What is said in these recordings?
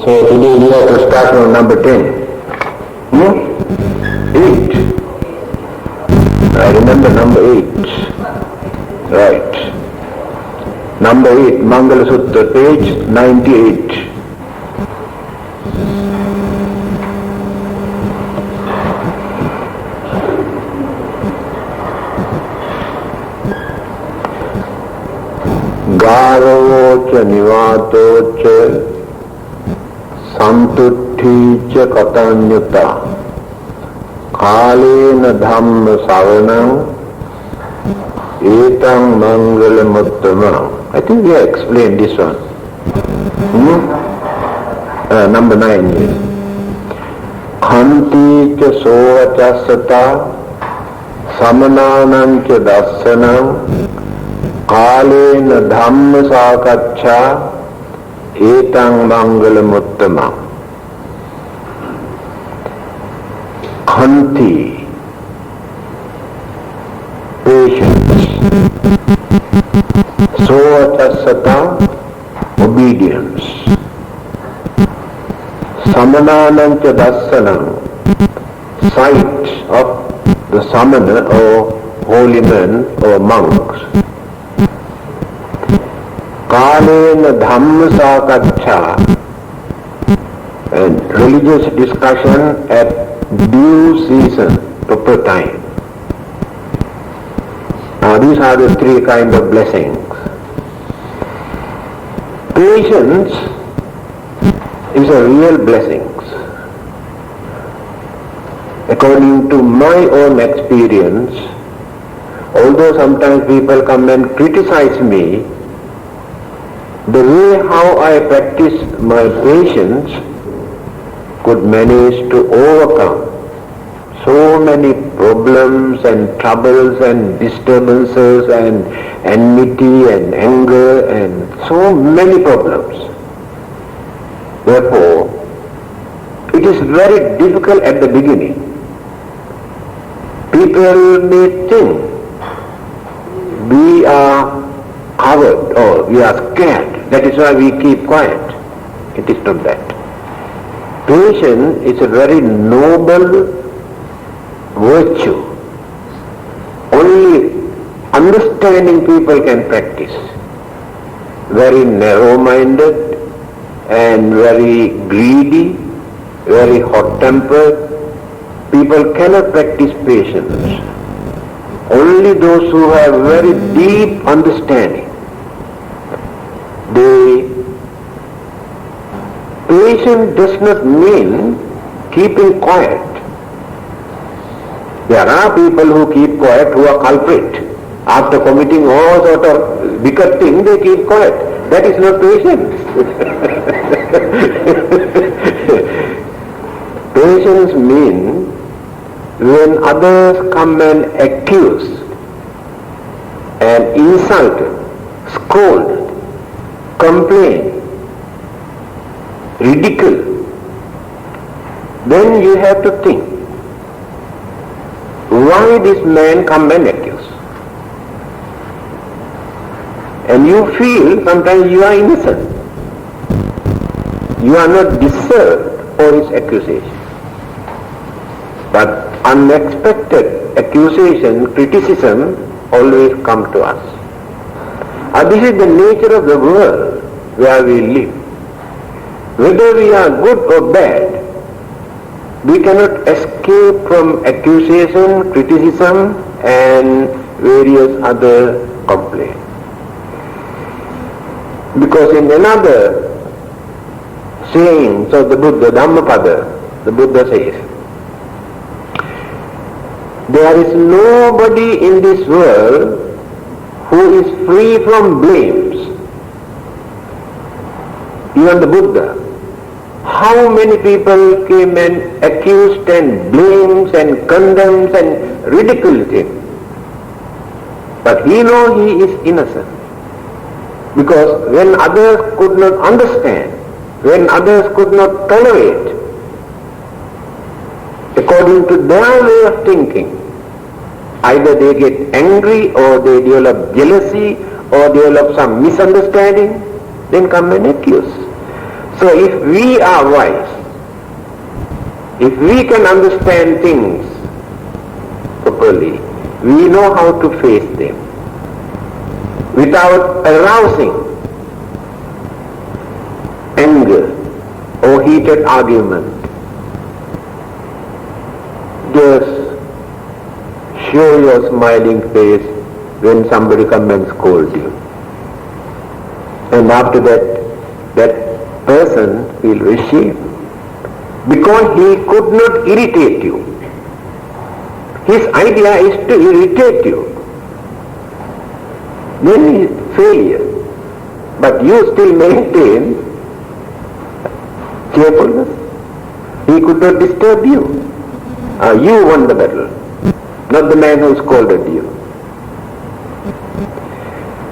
So today we have to start from number 10. 8. I remember number 8. Right. Number 8, Mangala Sutta, page 98. Gāravoca nivātoca santutthīca katanyuta kālena dhamma savanam etam mangalamuttamam. I think we have explained this one. Number 9. Khantīca sovacasata samanānaṁca dassanam kālena dhamma sākacchā etam mangalamuttamam. Khanti, patience. Sovacasata, obedience. Samanānaṁca dassanam, sight of the samana or holy men or monks. Kālena dhamma sākacchā, and religious discussion at due season, proper time. Now these are the 3 kinds of blessings. Patience is a real blessing. According to my own experience, although sometimes people come and criticize me, the way how I practice my patience could manage to overcome so many problems and troubles and disturbances and enmity and anger and so many problems. Therefore, it is very difficult at the beginning. People may think we are covered or we are scared. That is why we keep quiet. It is not that. Patience is a very noble virtue. Only understanding people can practice. Very narrow-minded and very greedy, very hot-tempered, people cannot practice patience. Only those who have very deep understanding. Patience does not mean keeping quiet. There are people who keep quiet who are culprit. After committing all sort of wicked things, they keep quiet. That is not patience. Patience means when others come and accuse and insult, scold, complain, ridicule, then you have to think, why this man come and accuse? And you feel sometimes you are innocent. You are not deserved for his accusation. But unexpected accusation, criticism always come to us. This is the nature of the world where we live. Whether we are good or bad, we cannot escape from accusation, criticism and various other complaints. Because in another saying of the Buddha, Dhammapada, the Buddha says, there is nobody in this world who is free from blames. Even the Buddha. How many people came and accused and blames and condemns and ridiculed him. But he knows he is innocent. Because when others could not understand, when others could not tolerate, according to their way of thinking, either they get angry or they develop jealousy or develop some misunderstanding, then come and accuse. So if we are wise, if we can understand things properly, we know how to face them without arousing anger or heated argument. Just show your smiling face when somebody comes and scolds you. And after that, that person will receive. Because he could not irritate you. His idea is to irritate you. Then he is failure. But you still maintain cheerfulness. He could not disturb you. You won the battle, not the man who scolded you.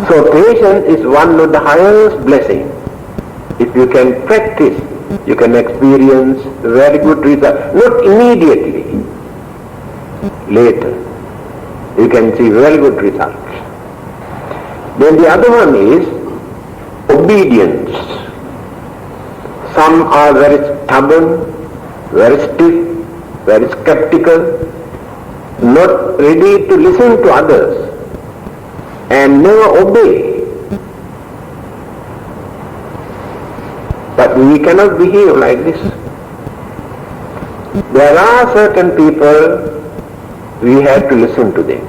So patience is one of the highest blessings. If you can practice, you can experience very good results. Not immediately, later. You can see very good results. Then the other one is obedience. Some are very stubborn, very stiff, very skeptical, not ready to listen to others, and never obey. But we cannot behave like this. There are certain people, we have to listen to them.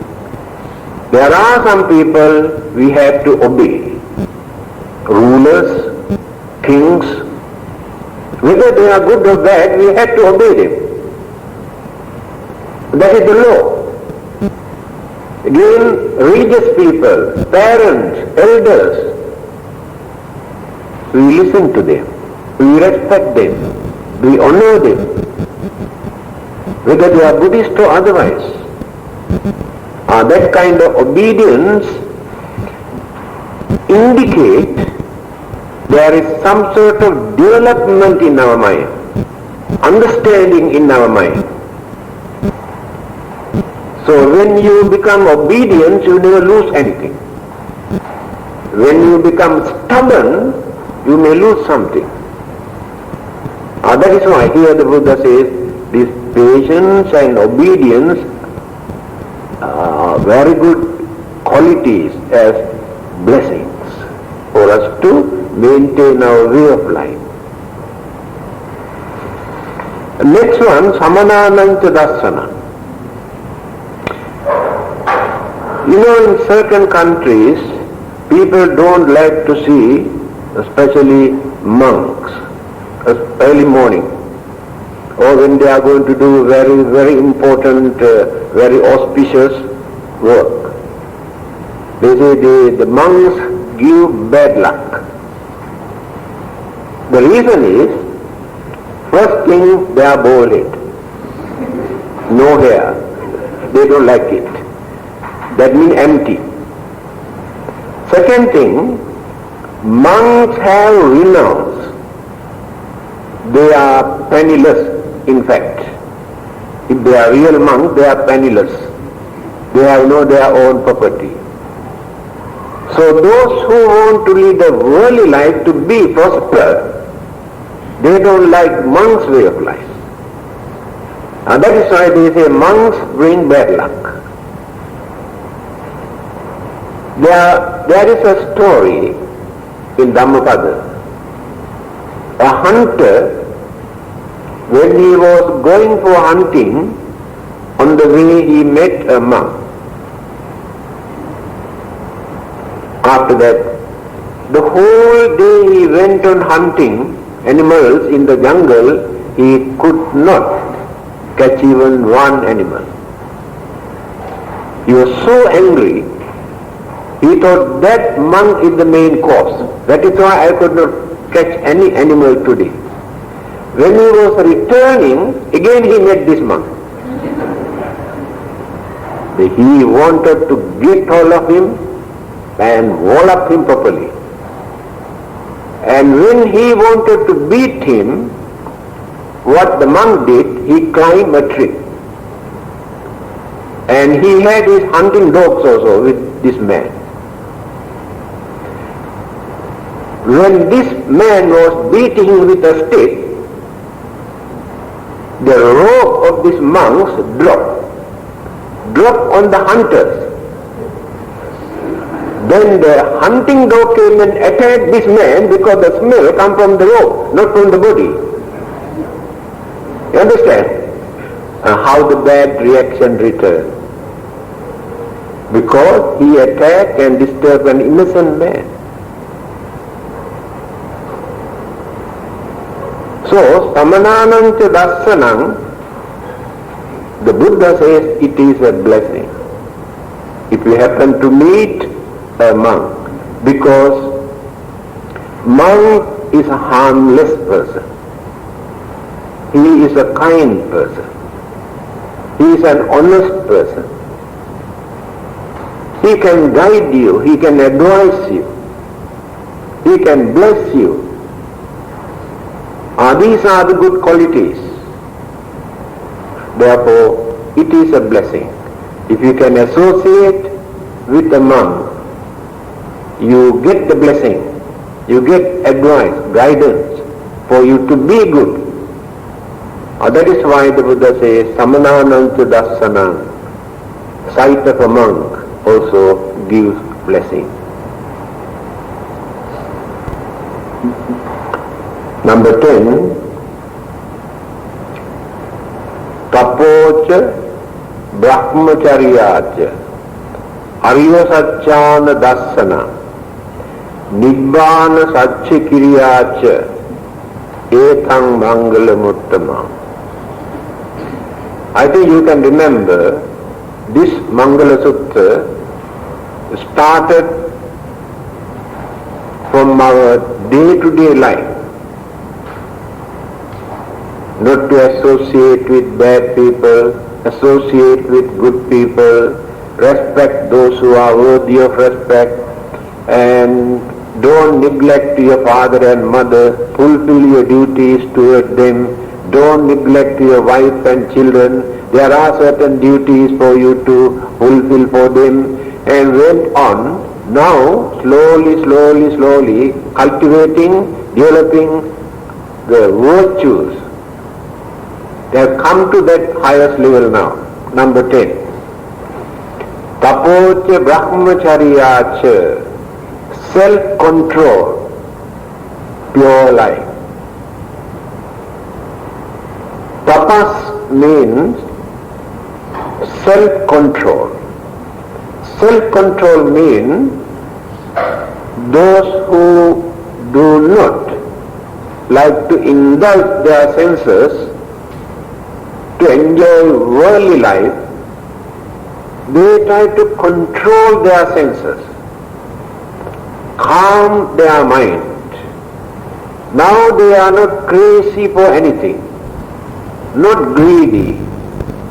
There are some people we have to obey. Rulers, kings, whether they are good or bad, we have to obey them. That is the law. Again, religious people, parents, elders, we listen to them, we respect them, we honor them, whether they are Buddhist or otherwise. That kind of obedience indicate there is some sort of development in our mind, understanding in our mind. So when you become obedient, you never lose anything. When you become stubborn, you may lose something. That is why here the Buddha says, this patience and obedience are very good qualities as blessings for us to maintain our way of life. Next one, Samanananta Darsana. You know, in certain countries, people don't like to see, especially monks, early morning, or when they are going to do very, very important, very auspicious work. They say the monks give bad luck. The reason is, first thing, they are bald-headed, no hair, they don't like it. That means empty. Second thing, monks have renounce. They are penniless, in fact. If they are real monks, they are penniless. They have no their own property. So those who want to lead a worldly life to be prosperous, they don't like monks' way of life. And that is why they say monks bring bad luck. There is a story in Dhammapada. A hunter, when he was going for hunting, on the way he met a monk. After that, the whole day he went on hunting animals in the jungle. He could not catch even one animal. He was so angry. He thought that monk is the main cause. That is why I could not catch any animal today. When he was returning, again he met this monk. He wanted to get hold of him and wallop him properly. And when he wanted to beat him, what the monk did, he climbed a tree. And he had his hunting dogs also with this man. When this man was beating with a stick, the robe of these monks dropped on the hunters. Then the hunting dog came and attacked this man because the smell come from the robe, not from the body. You understand? How the bad reaction returned. Because he attacked and disturbed an innocent man. So, samananancha dassanam, the Buddha says it is a blessing. If you happen to meet a monk, because monk is a harmless person. He is a kind person. He is an honest person. He can guide you, he can advise you, he can bless you. These are the good qualities. Therefore, it is a blessing. If you can associate with a monk, you get the blessing, you get advice, guidance for you to be good. That is why the Buddha says, samananancha dassanam, sight of a monk also gives blessing. Number 10, tapocha brahmacharyacha arya satchana dassana nibbana satcha kiriyacha etang mangalamuttama. I think you can remember this Mangala Sutta started from our day-to-day life. Not to associate with bad people, associate with good people, respect those who are worthy of respect, and don't neglect your father and mother, fulfill your duties toward them, don't neglect your wife and children. There are certain duties for you to fulfill for them, and went on, now slowly cultivating, developing the virtues. They have come to that highest level now. Number 10. Tapocha brahmacharyacha, self-control, pure life. Tapas means self-control. Self-control means those who do not like to indulge their senses to enjoy worldly life, they try to control their senses, calm their mind. Now they are not crazy for anything, not greedy,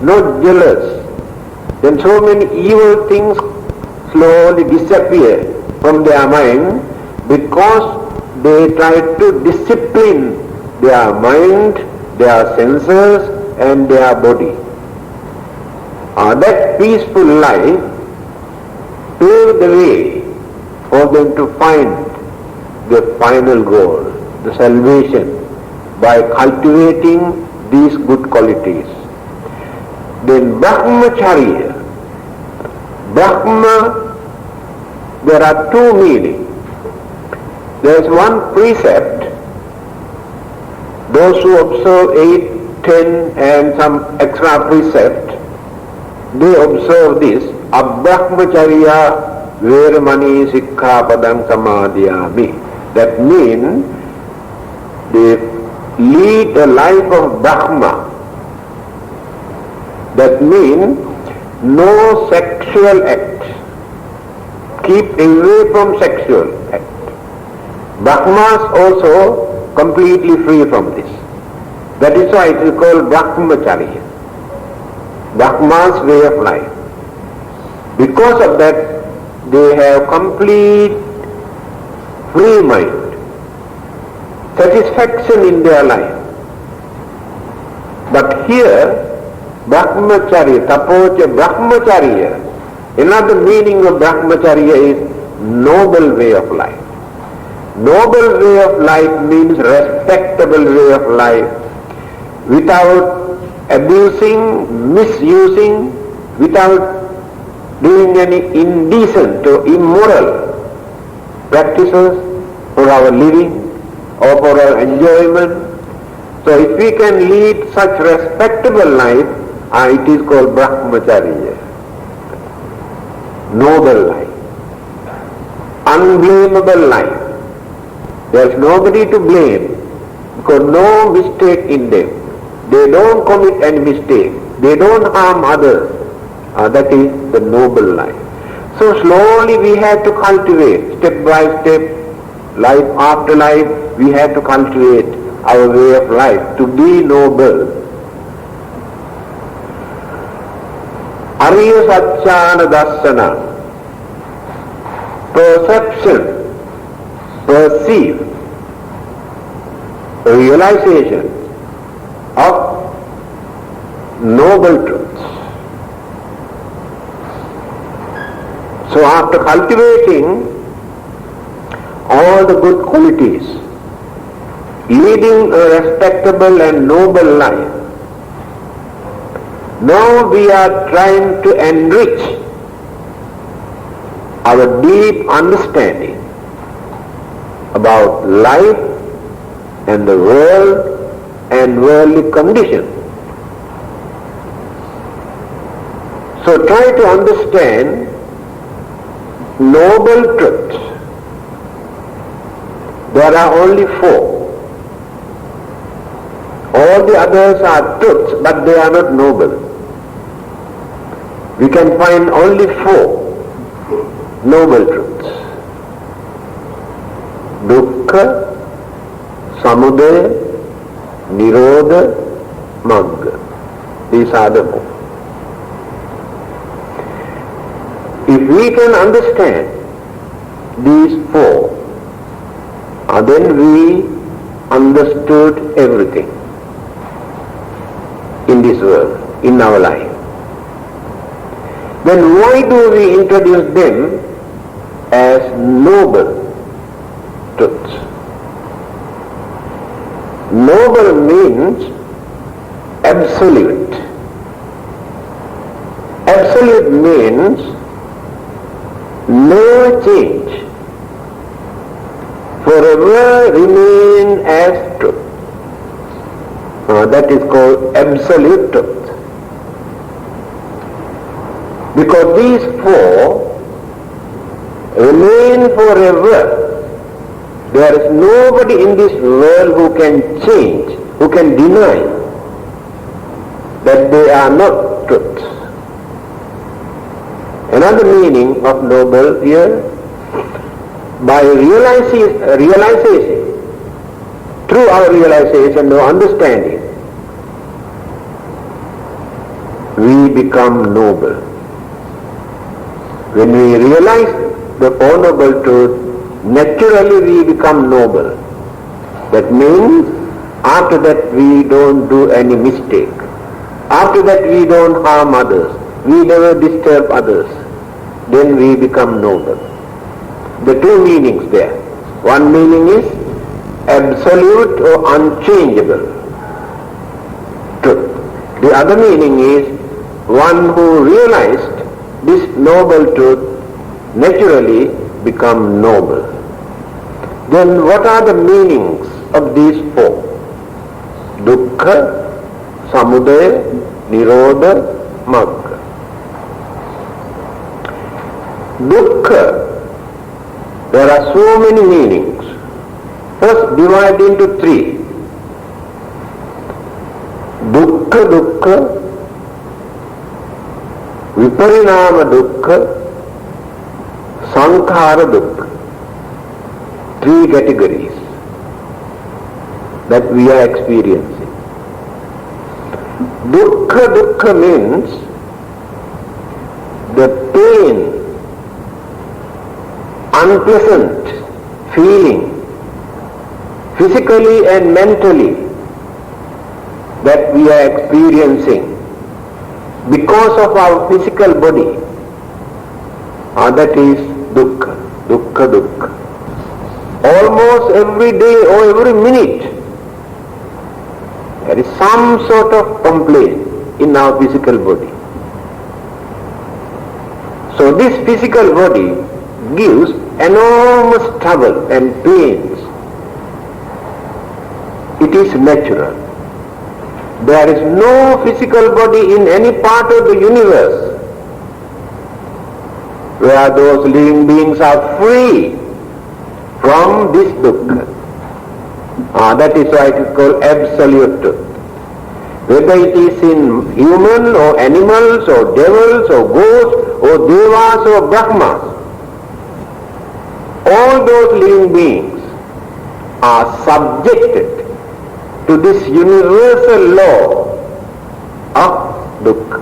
not jealous. Then so many evil things slowly disappear from their mind because they try to discipline their mind, their senses and their body. That peaceful life paved the way for them to find the final goal, the salvation, by cultivating these good qualities. Then brahmacharya. Brahma, there are two meanings. There is one precept. Those who observe 8, 10 and some extra precept, they observe this, abrahmacharya veramani sikkhapadam samadhiyami. That means they lead a life of Brahma. That means no sexual act. Keep away from sexual act. Brahmas also completely free from this. That is why it is called brahmacharya. Brahma's way of life. Because of that, they have complete free mind, satisfaction in their life. But here, brahmacharya, tapocha brahmacharya, another meaning of brahmacharya is noble way of life. Noble way of life means respectable way of life, without abusing, misusing, without doing any indecent or immoral practices for our living or for our enjoyment. So if we can lead such respectable life, it is called brahmacharya, noble life, unblameable life. There is nobody to blame because no mistake in them. They don't commit any mistake. They don't harm others. That is the noble life. So slowly we have to cultivate, step by step, life after life, we have to cultivate our way of life to be noble. Ariya Satchana Darsana, perception, perceive, realization of noble truths. So after cultivating all the good qualities, leading a respectable and noble life, now we are trying to enrich our deep understanding about life and the world and worldly conditions. So try to understand noble truths. There are only 4. All the others are truths, but they are not noble. We can find only 4 noble truths. Dukkha, Samudaya, Nirodha, Magga. These are the 4. If we can understand these 4, then we understood everything in this world, in our life. Then why do we introduce them as noble truths? Noble means absolute. Absolute means never change, forever remain as truth. That is called absolute truth. Because these 4 remain forever. There is nobody in this world who can change, who can deny that they are not truth. Another meaning of noble here, by realization, through our realization or understanding, we become noble. When we realize the Four Noble Truths, naturally we become noble. That means after that we don't do any mistake. After that we don't harm others. We never disturb others. Then we become noble. The 2 meanings there. One meaning is absolute or unchangeable truth. The other meaning is one who realized this noble truth naturally become noble. Then what are the meanings of these 4? Dukkha, Samudaya, Nirodha, Magga. Dukkha, there are so many meanings. First divide into 3. Dukkha, Dukkha, Viparinama Dukkha, Sankhara Dukkha. 3 categories that we are experiencing. Dukkha, Dukkha means the pain, unpleasant feeling, physically and mentally, that we are experiencing because of our physical body. That is dukkha, dukkha, dukkha. almost every day or every minute, there is some sort of complaint in our physical body. So this physical body gives enormous trouble and pains. It is natural. There is no physical body in any part of the universe where those living beings are free from this dukkha. That is why it is called absolute truth. Whether it is in human or animals or devils or ghosts or devas or brahmas, all those living beings are subjected to this universal law of dukkha.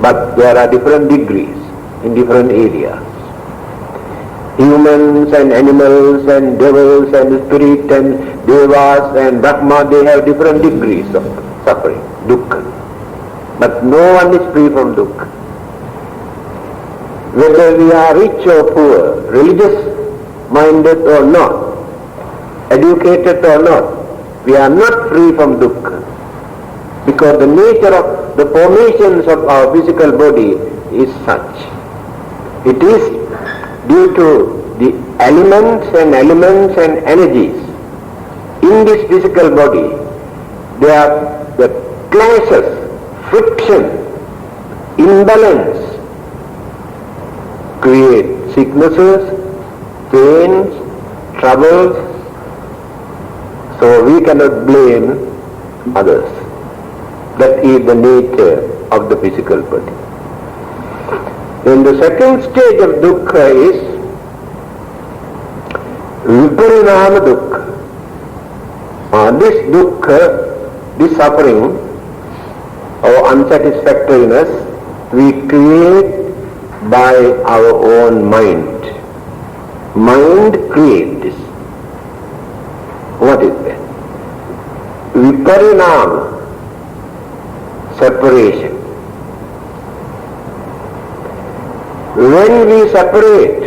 But there are different degrees in different areas. Humans and animals and devils and spirit and devas and brahma, they have different degrees of suffering, dukkha. But no one is free from dukkha. Whether we are rich or poor, religious-minded or not, educated or not, we are not free from dukkha. Because the nature of the formations of our physical body is such. It is due to the elements and energies in this physical body. There are the clashes, friction, imbalance, create sicknesses, pains, troubles. So we cannot blame others. That is the nature of the physical body. Then the second stage of dukkha is viparinama dukkha. This dukkha, this suffering or unsatisfactoriness, we create by our own mind. Mind creates this. What is that? Viparinama, separation. When we separate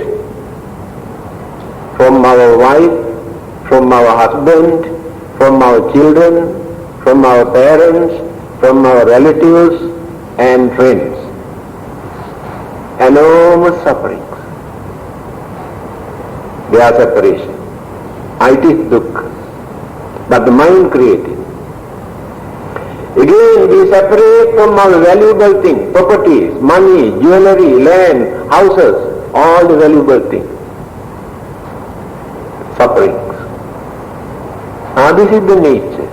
from our wife, from our husband, from our children, from our parents, from our relatives and friends, enormous sufferings. They are separation. It is dukkha. But the mind created. Again, we separate from our valuable things, properties, money, jewelry, land, houses, all the valuable things. Sufferings. This is the nature.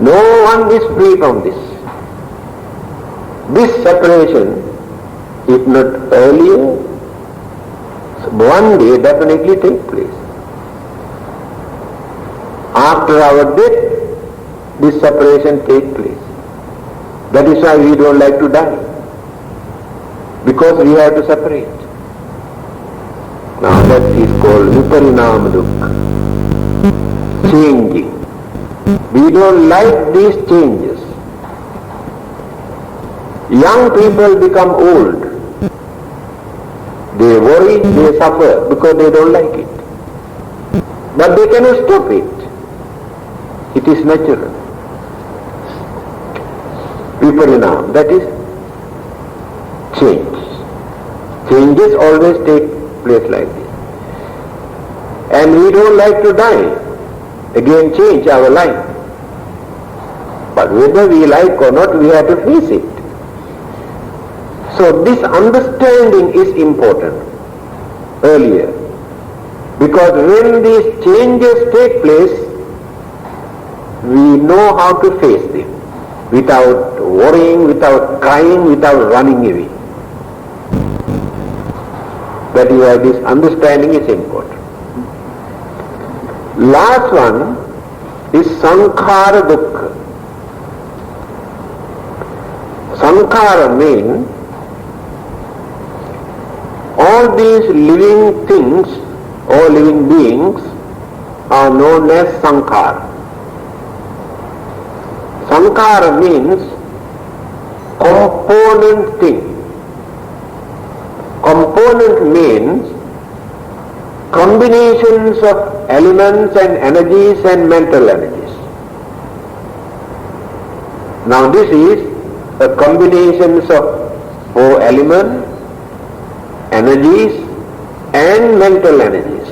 No one is free from this. This separation, if not earlier, one day definitely take place. After our death, this separation takes place. That is why we don't like to die. Because we have to separate. Now that is called viparinama dukkha. Changing. We don't like these changes. Young people become old. They worry, they suffer because they don't like it. But they cannot stop it. It is natural. Viparinama, that is change. Changes always take place like this. And we don't like to die. Again change our life. But whether we like or not, we have to face it. So this understanding is important earlier. Because when these changes take place, we know how to face them without worrying, without crying, without running away. That is why this understanding is important. Last one is sankhara dukkha. Sankhara means all these living things or living beings are known as sankhara. Sankhara means component thing. Component means combination combinations of elements and energies and mental energies. Now this is a combinations of four elements, energies and mental energies.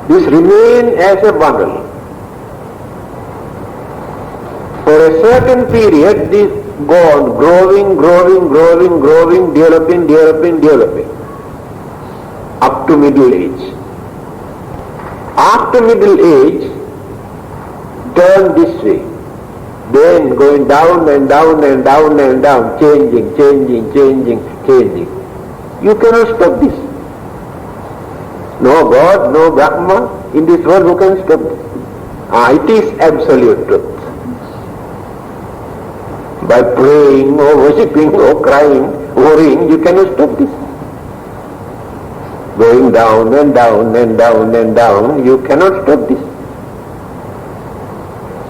This remain as a bundle. For a certain period, this go on growing, developing, up to middle age. After middle age, turn this way, then going down and down, changing. You cannot stop this. No God, no Brahma in this world who can stop this. It is absolute truth. By praying or worshipping or crying, worrying, you cannot stop this. Going down and down, you cannot stop this.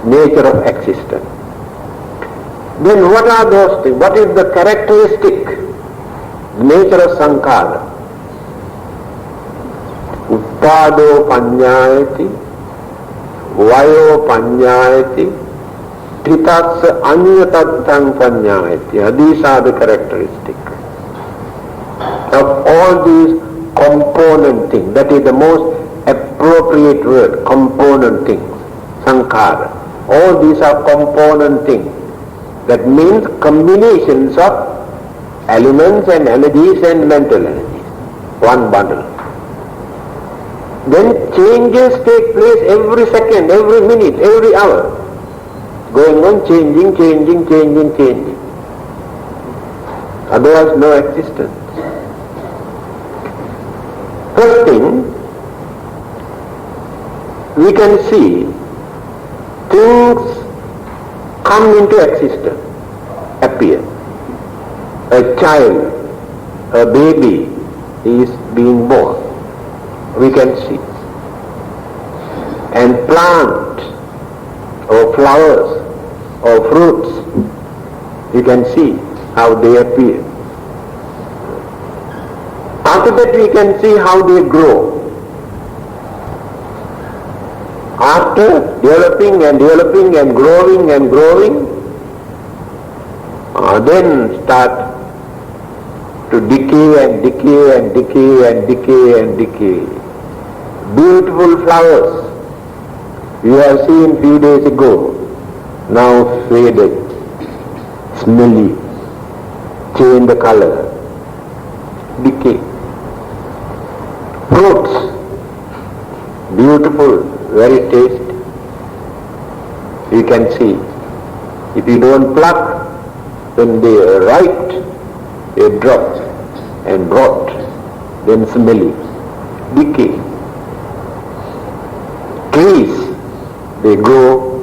Nature of existence. Then what are those things? What is the characteristic nature of sankhara? Uttado panyayati, vayo panyayati, Thitatsa anyatattang panyayati. These are the characteristics of all these component things. That is the most appropriate word, component things, sankhara. All these are component things. That means combinations of elements and energies and mental energies. One bundle. Then changes take place every second, every minute, every hour. Going on changing. Otherwise no existence. First thing, we can see things come into existence, appear. A child, a baby is being born. We can see. And plant or flowers or fruits, we can see how they appear. After that we can see how they grow. After developing, growing, then start to decay. Beautiful flowers you have seen few days ago, now faded, smelly, change the color, decay. Fruits, beautiful, very tasty. You can see. If you don't pluck, when they are ripe, they drop and rot, then smelly, decay. Trees, they grow,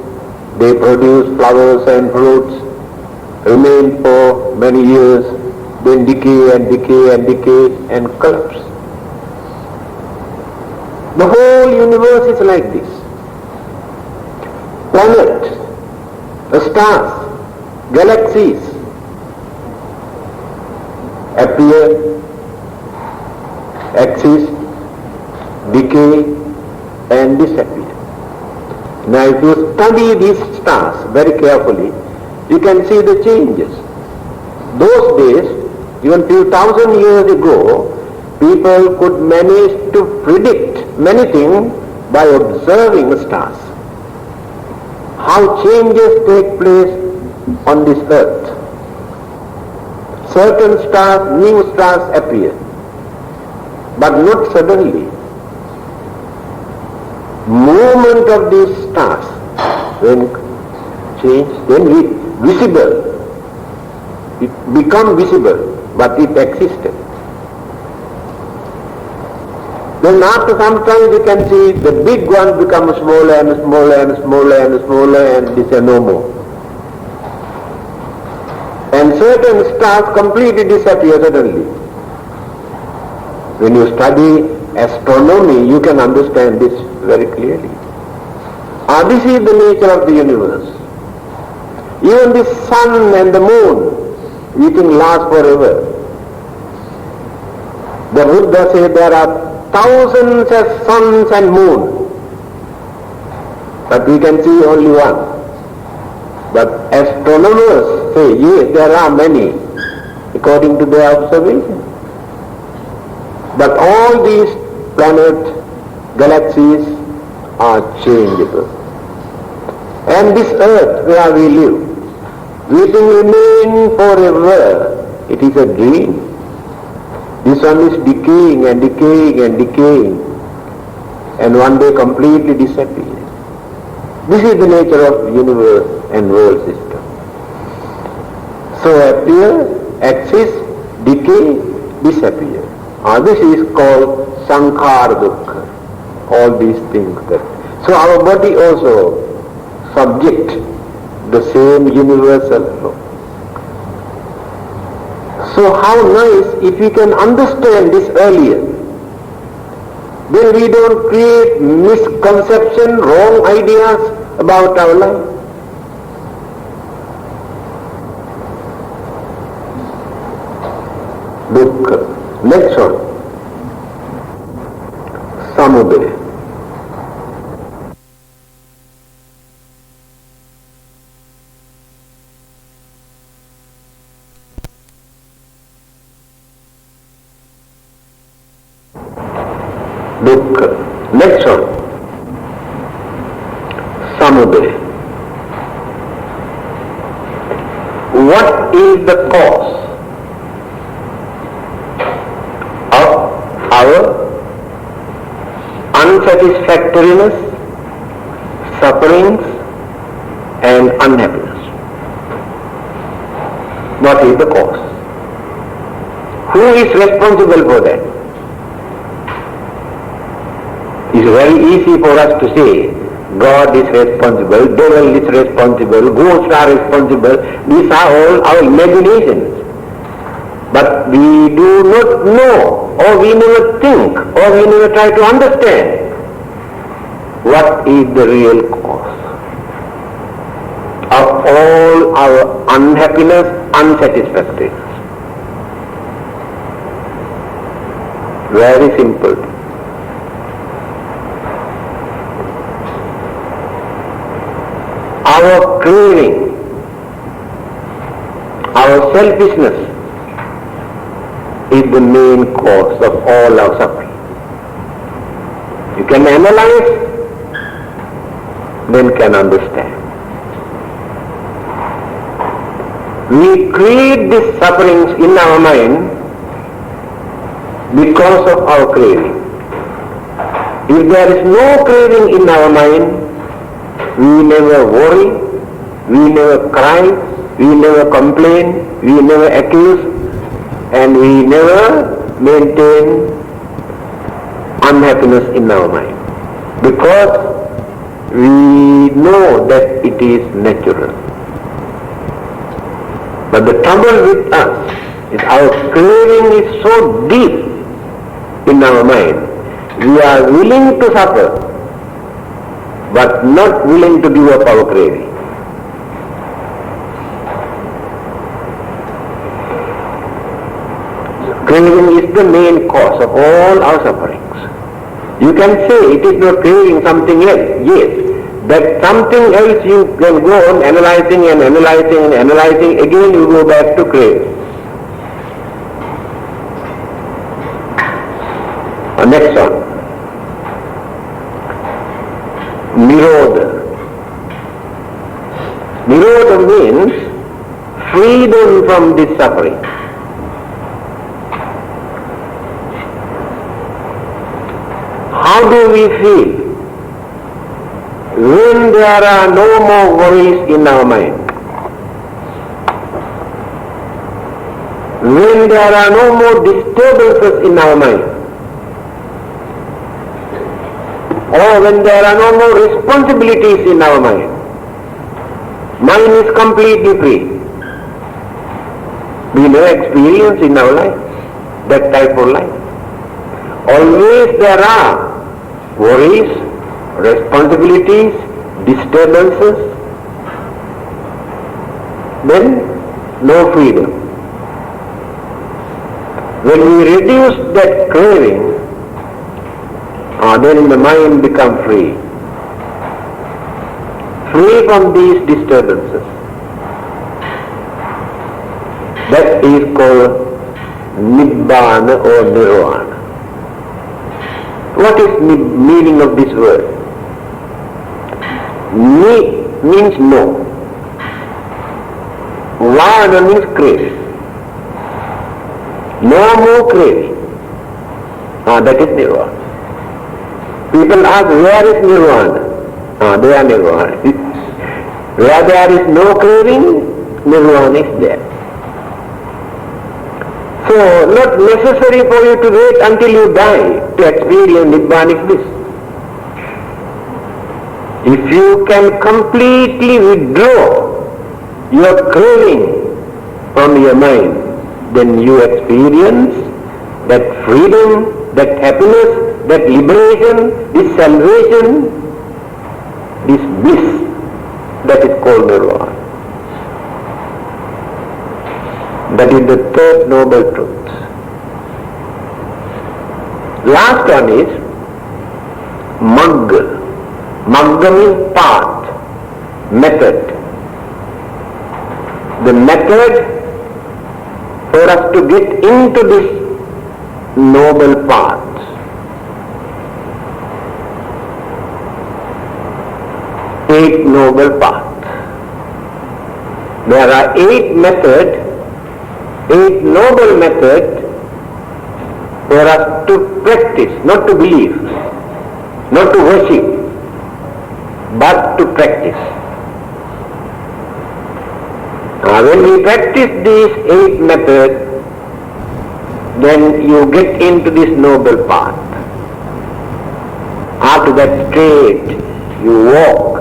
they produce flowers and fruits, remain for many years, then decay and collapse. The whole universe is like this. Planets, stars, galaxies appear, exist, decay and disappear. Now if you study these stars very carefully, you can see the changes. Those days, even few thousand years ago, people could manage to predict many things by observing stars. How changes take place on this earth. Certain stars, new stars appear, but not suddenly. Movement of these stars, when change, then visible. It become visible, but it existed. Then after some time you can see the big one become smaller and this is no more. And certain stars completely disappear suddenly. When you study astronomy, you can understand this very clearly. This is the nature of the universe. Even the sun and the moon, you think last forever. The Buddha said there are thousands of suns and moons, but we can see only one. But astronomers say, yes, there are many, according to their observation. But all these planets, galaxies are changeable. And this earth where we live, we think remain forever. It is a dream. This one is decaying and decaying and decaying, and one day completely disappear. This is the nature of universe and world system. So appear, exist, decay, disappear. This is called sankhara dukkha. All these things. So our body also subject the same universal law. So how nice if we can understand this earlier. Then we don't create misconception, wrong ideas about our life. Dukkha. Next one. Samudaya. Dukkha. Next one. Samudaya. What is the cause of our unsatisfactoriness, sufferings and unhappiness? What is the cause? Who is responsible for that? It's very easy for us to say, God is responsible, devil is responsible, ghosts are responsible. These are all our imaginations. But we do not know, or we never think, or we never try to understand what is the real cause of all our unhappiness, unsatisfactoriness. Very simple. Our craving, our selfishness is the main cause of all our suffering. You can analyze, then can understand. We create these sufferings in our mind because of our craving. If there is no craving in our mind, we never worry, we never cry, we never complain, we never accuse, and we never maintain unhappiness in our mind. Because we know that it is natural. But the trouble with us is our craving is so deep in our mind. We are willing to suffer, but not willing to give up our craving. Craving is the main cause of all our sufferings. You can say it is not craving something else. Yes, that something else you can go on analyzing and analyzing and analyzing, again you go back to craving. Next one. Nirodha. Nirodha means freedom from this suffering. How do we feel when there are no more worries in our mind? When there are no more disturbances in our mind? Or when there are no more responsibilities in our mind? Mind is completely free. We never experience in our life that type of life. Always there are worries, responsibilities, disturbances, then no freedom. When we reduce that craving, then the mind becomes free. Free from these disturbances. That is called Nibbana or Nirvana. What is the meaning of this word? Ni means no. Vana means craving. No more craving. That is Nirvana. People ask, where is Nirvana? They are Nirvana. Where there is no craving, Nirvana is there. So, not necessary for you to wait until you die to experience Nibbanic bliss. If you can completely withdraw your craving from your mind, then you experience that freedom, that happiness, that liberation, this salvation, this bliss, that is called Nirvana. That is the third noble truth. Last one is Magga. Magga means path, method. The method for us to get into this noble path. Eight noble paths. There are eight methods, eight noble methods for us to practice, not to believe, not to worship, but to practice. When we practice these eight methods, then you get into this noble path. After that straight, you walk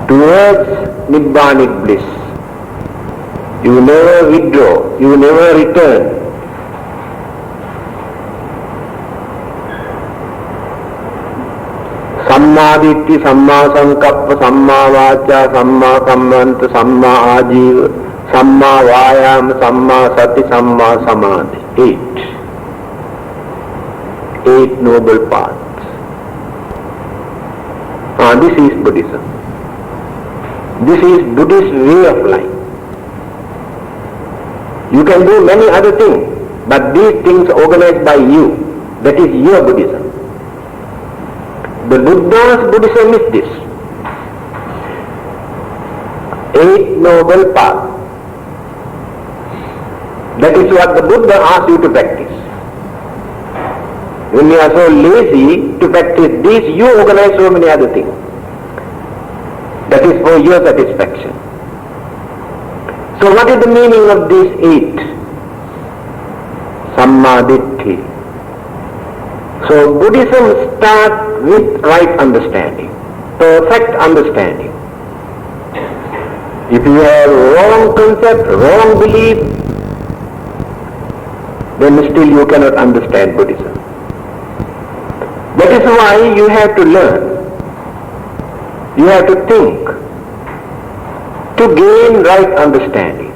towards Nibbanic bliss. You never withdraw, you never return. Samma Ditti, Samma Sankappa, Samma Vacha, Samma Kammanta, Samma Ajiva, Samma Vayama, Samma Sati, Samma Samadhi. Eight noble paths. This is Buddhism. This is Buddhist way of life. You can do many other things, but these things organized by you, that is your Buddhism. The Buddha's Buddhism is this. Eight noble paths. That is what the Buddha asked you to practice. When you are so lazy to practice this, you organize so many other things. That is for your satisfaction. So what is the meaning of these eight? Sammaditthi. So Buddhism starts with right understanding, perfect understanding. If you have wrong concept, wrong belief, then still you cannot understand Buddhism. That is why you have to learn. You have to think to gain right understanding.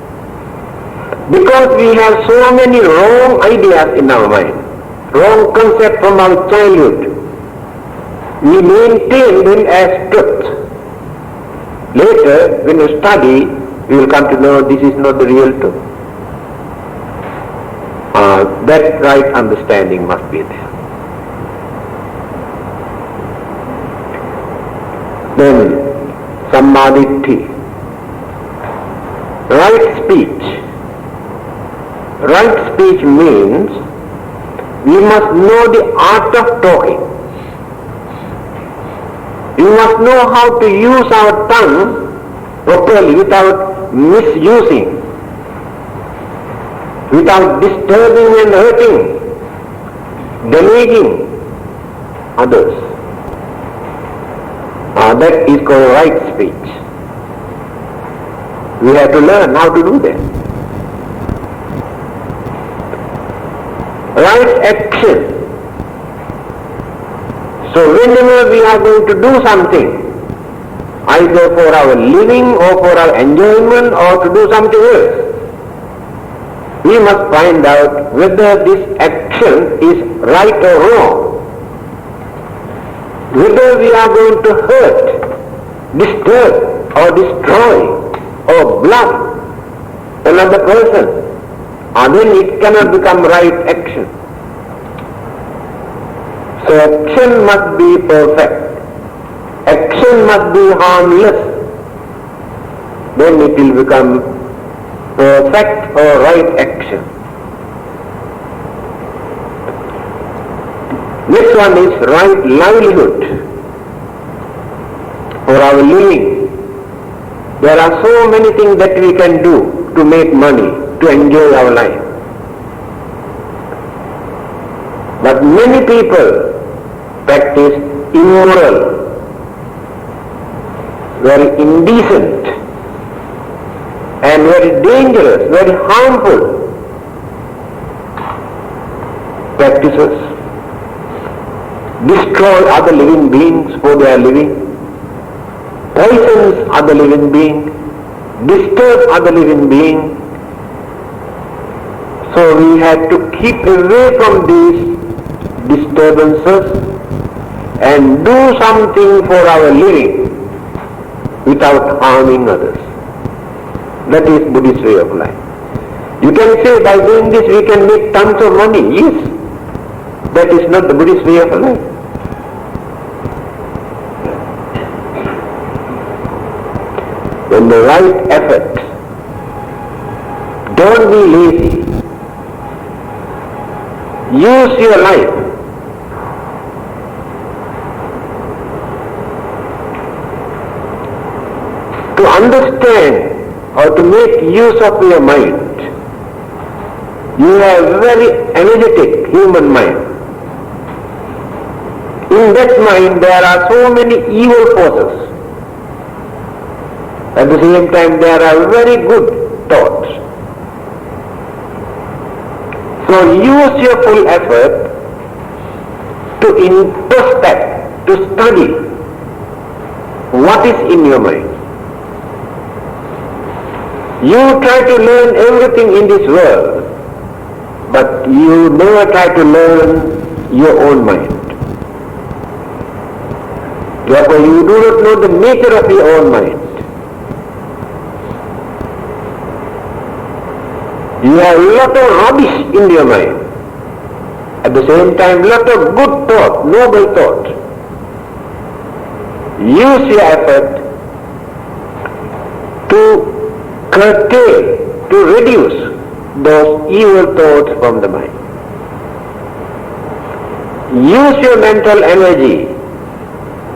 Because we have so many wrong ideas in our mind, wrong concepts from our childhood, we maintain them as truth. Later, when you study, you will come to know this is not the real truth. That right understanding must be there. Then, Sammaditthi. Right speech. Right speech means we must know the art of talking. We must know how to use our tongue properly without misusing, without disturbing and hurting, damaging others. That is called right speech. We have to learn how to do that. Right action. So whenever we are going to do something, either for our living or for our enjoyment or to do something else, we must find out whether this action is right or wrong. whether we are going to hurt, disturb or destroy or bluff another person, then it cannot become right action. So action must be perfect. Action must be harmless. Then it will become perfect or right action. Next one is right livelihood. For our living, there are so many things that we can do to make money, to enjoy our life. But many people practice immoral, very indecent, and very dangerous, very harmful practices. Destroy other living beings for their living, poisons other living being, disturb other living being. So we have to keep away from these disturbances and do something for our living without harming others. That is Buddhist way of life. You can say by doing this we can make tons of money. Yes, that is not the Buddhist way of life. When the right effort, don't be lazy. Use your life. To understand or to make use of your mind. You have a very energetic human mind. In that mind there are so many evil forces. At the same time there are very good thoughts. So use your full effort to introspect, to study what is in your mind. You try to learn everything in this world, but you never try to learn your own mind. Therefore you do not know the nature of your own mind. You have a lot of rubbish in your mind. At the same time, lot of good thought, noble thought. Use your effort to curtail, to reduce those evil thoughts from the mind. Use your mental energy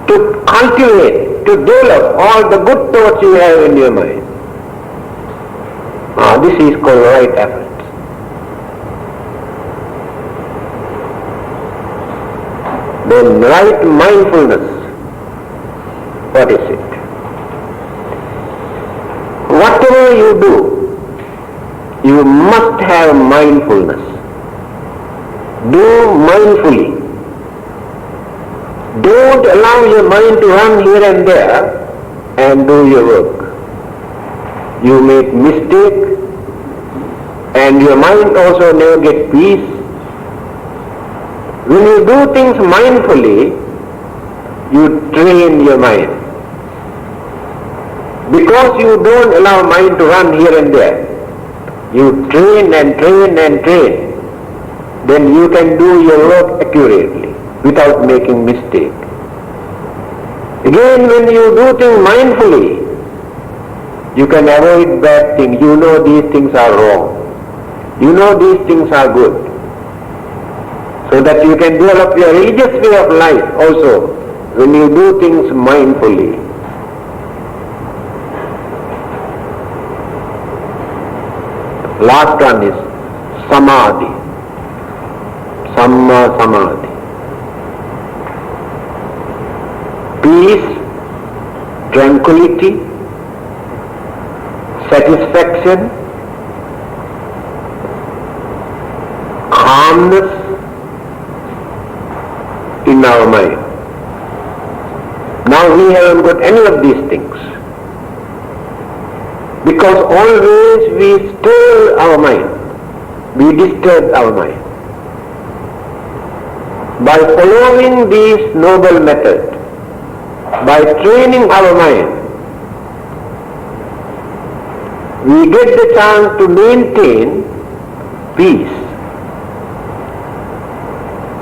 to cultivate, to develop all the good thoughts you have in your mind. This is called right effort. Then right mindfulness. What is it? Whatever you do, you must have mindfulness. Do mindfully. Don't allow your mind to run here and there and do your work. You make mistake and your mind also never gets peace. When you do things mindfully, you train your mind. Because you don't allow mind to run here and there, you train and train and train, then you can do your work accurately without making mistake. Again, when you do things mindfully, you can avoid bad things. You know these things are wrong. You know these things are good. So that you can develop your religious way of life also when you do things mindfully. Last one is samadhi. Samma samadhi. Peace, tranquility, satisfaction, calmness in our mind. Now we haven't got any of these things. Because always we stir our mind, we disturb our mind. By following these noble methods, by training our mind, we get the chance to maintain peace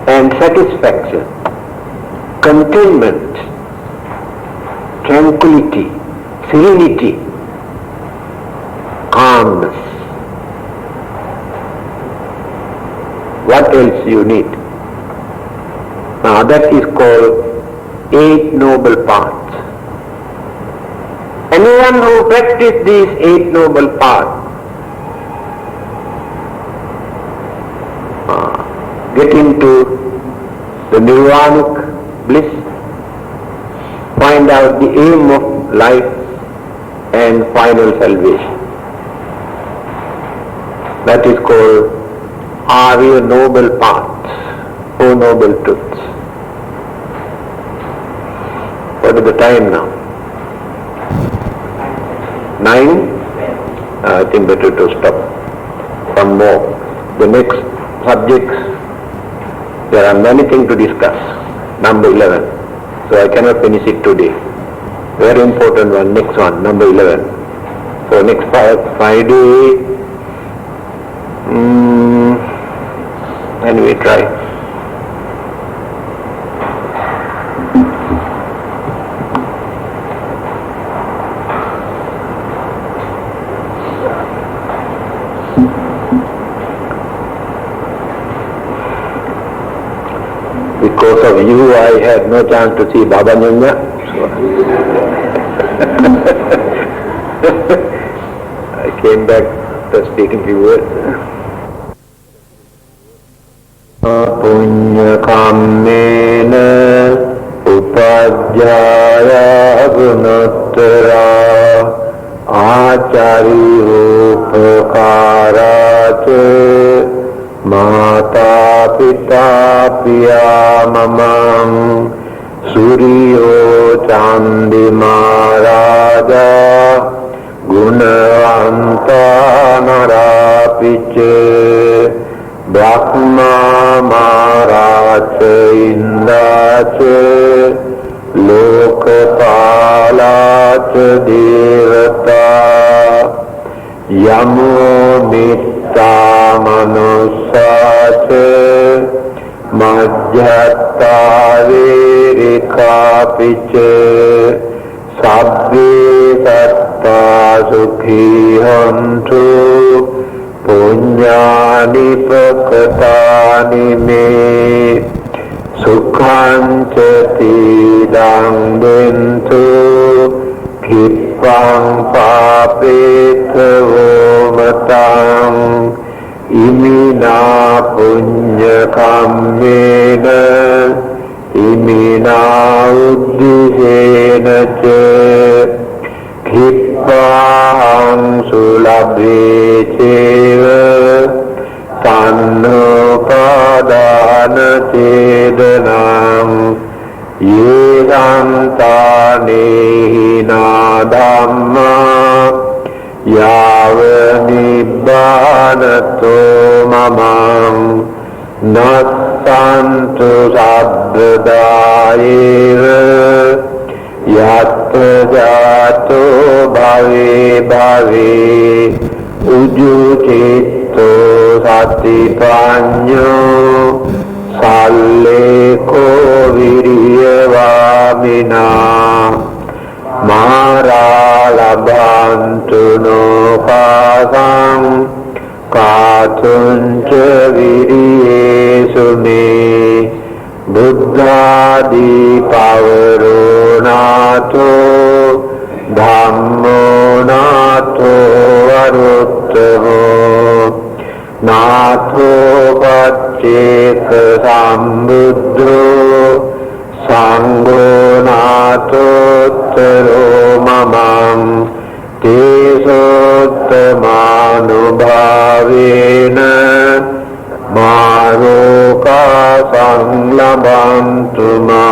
and satisfaction, contentment, tranquility, serenity, calmness. What else you need? Now that is called Eight Noble Paths. Anyone who practices these Eight Noble Paths get into the nirvanic bliss, find out the aim of life and final salvation. That is called Arya Noble Paths, or Noble Truths. What is the time now? 9? I think better to stop. Some more. The next subjects, there are many things to discuss. Number 11. So I cannot finish it today. Very important one, next one, number 11. So next Friday, anyway, try. Because of you, I had no chance to see Baba Nyanya. I came back to speak a few words. Punya kammena upajjaya gunottara acari upakaraca Mata Pita Piya Mamang Suryo Chandi Maharaja Gunavanta Narapiche Brahma Maharaja Indrache Lokapalacha Devata Yamo Mitta Manusace Majjata Virikapice Sabbi Satta Sukhi Hantu Punyani Pakatani Me Sukhanchati Dangdentu Kipang Papitha Vomatang Imina punya kammena imina uddisena ce khippahang sulabhe ceva tanno padana cedanam yedantane hina dhamma Yava Nibbanato Mamam Natsantu Saddadaeva Yatta Jato Bhave Bhave Ujjutitto Satipanyo Salleko Viriyavamina Mara labhantu no kasam katunca viriyesu me buddhadi pavaro nato dhammo nato varuttamo nato pacceka sambuddho Sangho Natottaro Mamam Tesottamanubhavena Maroka Sanglabantu Ma